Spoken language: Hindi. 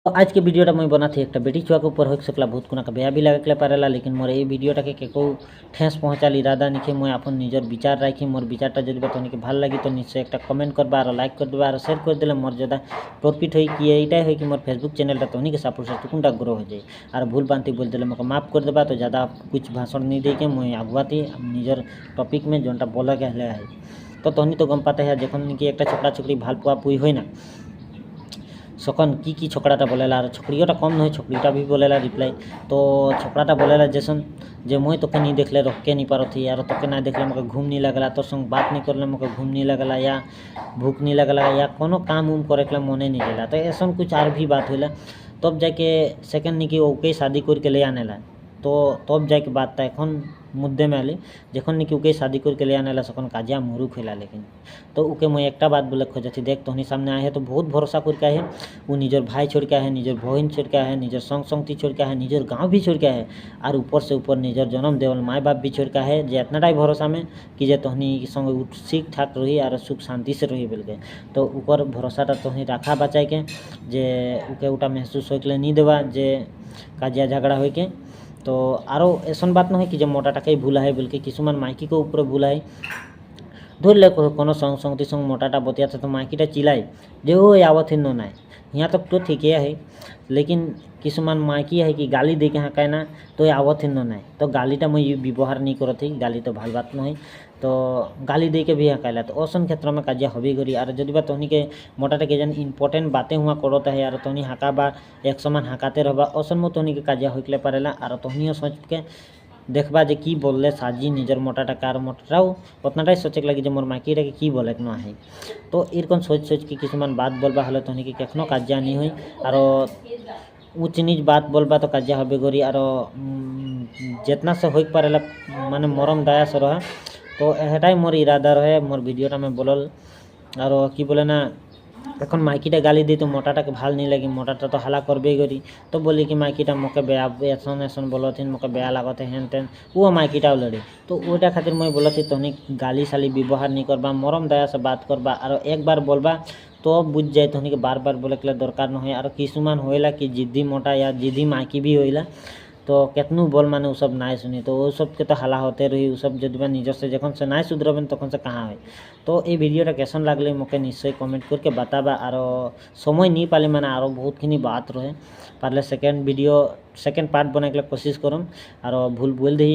तो आज के वीडियोटा मुई बना थी एक बेटी छुआ के ऊपर हो सकला बहुत कुना बेया भी लगे पारेला, लेकिन मोर ये वीडियोटा के ठेस पहुँचाल इरादा नहीं मुझे अपन निजर विचार राखी मोर विचारटा जब तनिक भल लगी तो निश्चय एक कमेंट करबा और लाइक कर देबा और शेयर कर देले मोर ज़्यादा प्रॉफिट हो कि यहीटाई हो कि मोर फेसबुक चैनलटा तहनी के सपोर्ट से टुकुनटा ग्रो हो जाए और भूल बांति बोल देले मोके माफ कर देबा। तो ज़्यादा कुछ भाषण नहीं दे के मुझे आगुआती निजर टॉपिक में जोनटा बोला के है तो तहनी तो गम पाते हैं जखन कि एक छोकरा छोकरी भाल पुआ पुई हो ना सखन की छोकराटा बोलेला और छोकरियोटा कम नहीं छोकरीटा भी बोलेला रिप्लाई। तो छोकराटा बोलेला जैसन जे मुई तोके नहीं देखले रखे नहीं पारो थी यार तोके ना देखले मोके घूम नहीं लगला तोर संग बात नहीं करले मोके घूम नहीं लगला या भूख नहीं लगला या कोनो काम उम करे के मने नहीं गेला। तो ऐसा कुछ और भी बात होला तब जाके सेकेंड नहीं कि ओके शादी करके ले आने ला तो तब जाके बात था एखन मुद्दे में आली जखन नहीं कि उके शादी करके ले आने ला सखन काजिया मुरुख होला। लेकिन तो उके मैं एकटा बात बोले खोजती देख तोहनी सामने आए है तो बहुत भरोसा करके आए है वो निजर भाई छोड़ के आए है निजर बहन छोड़ के आए है निजर संग संगती छोड़ के आए है निजर गाँव भी छोड़ के आए है और ऊपर से ऊपर निजर जन्म देवल माँ बाप भी छोड़ के आए है जे इतनाटाई भरोसा में कि जे तोहनी संग ठीक ठाक रही और सुख शांति से रही बोल के। तो ऊपर भरोसाटा तोहनी रखा बचाए के जे उके उटा महसूस हो नहीं देवा जे काजिया झगड़ा हो के। तो आरो ऐसा बात नहीं कि जब मोटाटाके भूला है बोल के किसुमान माइकी के ऊपर भूला है धर ले कोनो संग संगती संग मोटाटा बतिया तो माइकीटा चिल्लाए जे ओ आवत ही ना यहाँ तक तो ठीक है लेकिन किसुमान माइकी है कि गाली दे के हाँ कहना तो आवत ही ना तो गालीटा मैं व्यवहार नहीं करत थी गाली तो भल बात नहीं तो गाली दे के भी हाँ कहला। तो औसन क्षेत्र में काजिया हबी करी और जदि बा तहनी के मोटाटा के जन इम्पोर्टेंट बातें हुआ करत है और तहनी हाँका बा एक समान हाँकाते रहबा औसन में तहनी के काजिया होइकले पारेला और तहनियो सोच के देखबा जे की बोलले साजी निजर मोटाटा कार मोटाटाओ उतनाटाई सोचे लगी जे मोर माइकी के की बोले ना है। तो इरकन सोच सोच के किसुमान बात बोलबा हले तहनी के कखनो काजिया नहीं हुई और ऊँच नीच बात बोलबा तो काजिया हबे करी और जितना से हो पारेला माने मरम दया से रहे। तो एटाई मोर इरादा रहे मोर वीडियोटा में बोलल और कि बोले ना এখন माइकीटा गाली दी तो मोटाटा के भाल नहीं लगी मोटाटा तो हला करबे करी। तो बोली कि माइकीटा मोके बेया ऐसन ऐसन बोलथिन मोके बेया लागत है हेन तेन वो माइकीटाओ लड़ी। तो ओटा खातिर मैं बोलती तहनी गाली साली व्यवहार नहीं करबा मरम दया से बात करबा और एक बार बोलबा तो बुझ जाए तहनी के बार बार बोले के दरकार न है। और किसुमान होइला कि जिद्दी मोटा या जिद्दी माइकी भी होइला तो केतनु बोल माने सब ना सुनी तो वो सब के तो हला होते रही सब जब निजर से जखन से ना सुधरबेन तखन से कहाँ है। तो ये वीडियोटा कैसन लगले मोके निश्चय कमेंट करके बताबा और समय नहीं पाले मैंने और बहुत खिनी बात रहे Parle second video second part बनाए के कोशिश करम और भूल बोल दी।